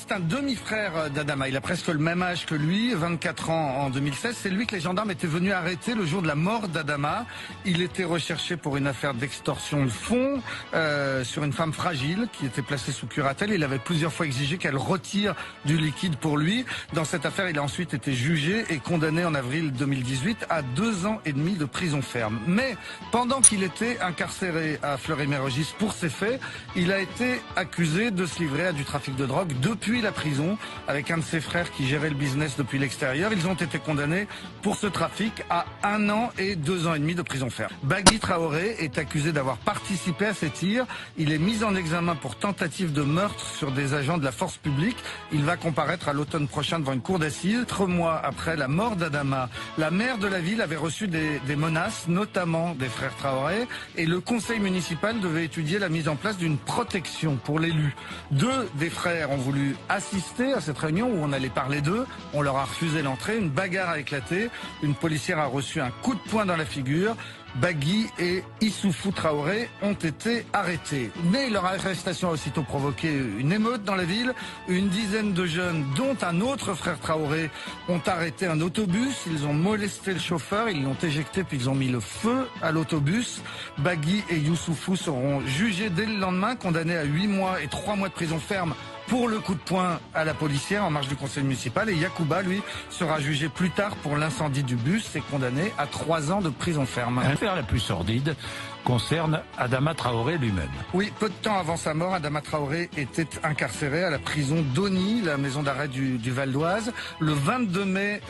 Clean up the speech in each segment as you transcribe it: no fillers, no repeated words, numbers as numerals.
c'est un demi-frère d'Adama. Il a presque le même âge que lui, 24 ans en 2016. C'est lui que les gendarmes étaient venus arrêter le jour de la mort d'Adama. Il était recherché pour une affaire d'extorsion de fonds sur une femme fragile qui était placée sous curatelle. Il avait plusieurs fois exigé qu'elle retire du liquide pour lui. Dans cette affaire, il a ensuite été jugé et condamné en avril 2018 à 2 ans et demi de prison ferme. Mais pendant qu'il était incarcéré à Fleury-Mérogis pour ces faits, il a été accusé de se livrer à du trafic de drogue depuis la prison avec un de ses frères qui gérait le business depuis l'extérieur. Ils ont été condamnés pour ce trafic à 1 an et 2 ans et demi de prison ferme. Bagui Traoré est accusé d'avoir participé à ces tirs. Il est mis en examen pour tentative de meurtre sur des agents de la force publique. Il va comparaître à l'automne prochain devant une cour d'assises. 3 mois après la mort d'Adama, la maire de la ville avait reçu des menaces, notamment des frères Traoré, et le conseil municipal devait étudier la mise en place d'une protection pour l'élu. 2 des frères ont voulu assister à cette réunion où on allait parler d'eux. On leur a refusé l'entrée. Une bagarre a éclaté. Une policière a reçu un coup de poing dans la figure. Bagui et Issoufou Traoré ont été arrêtés. Mais leur arrestation a aussitôt provoqué une émeute dans la ville. Une dizaine de jeunes, dont un autre frère Traoré, ont arrêté un autobus. Ils ont molesté le chauffeur, ils l'ont éjecté puis ils ont mis le feu à l'autobus. Bagui et Issoufou seront jugés dès le lendemain, condamnés à 8 mois et 3 mois de prison ferme pour le coup de poing à la policière en marge du conseil municipal. Et Yacouba, lui, sera jugé plus tard pour l'incendie du bus et condamné à 3 ans de prison ferme. L'affaire la plus sordide concerne Adama Traoré lui-même. Oui, peu de temps avant sa mort, Adama Traoré était incarcéré à la prison d'Ony, la maison d'arrêt du Val d'Oise. Le 22 mai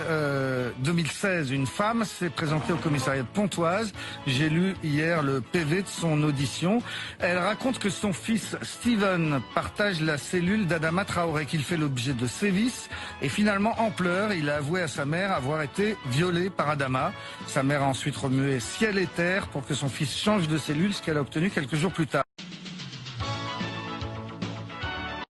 2016, une femme s'est présentée au commissariat de Pontoise. J'ai lu hier le PV de son audition. Elle raconte que son fils Steven partage la cellule d'Adama Traoré, qu'il fait l'objet de sévices. Et finalement, en pleurs, il a avoué à sa mère avoir été violé par Adama. Sa mère a ensuite remué ciel et terre pour que son fils change de cellule, ce qu'elle a obtenu quelques jours plus tard.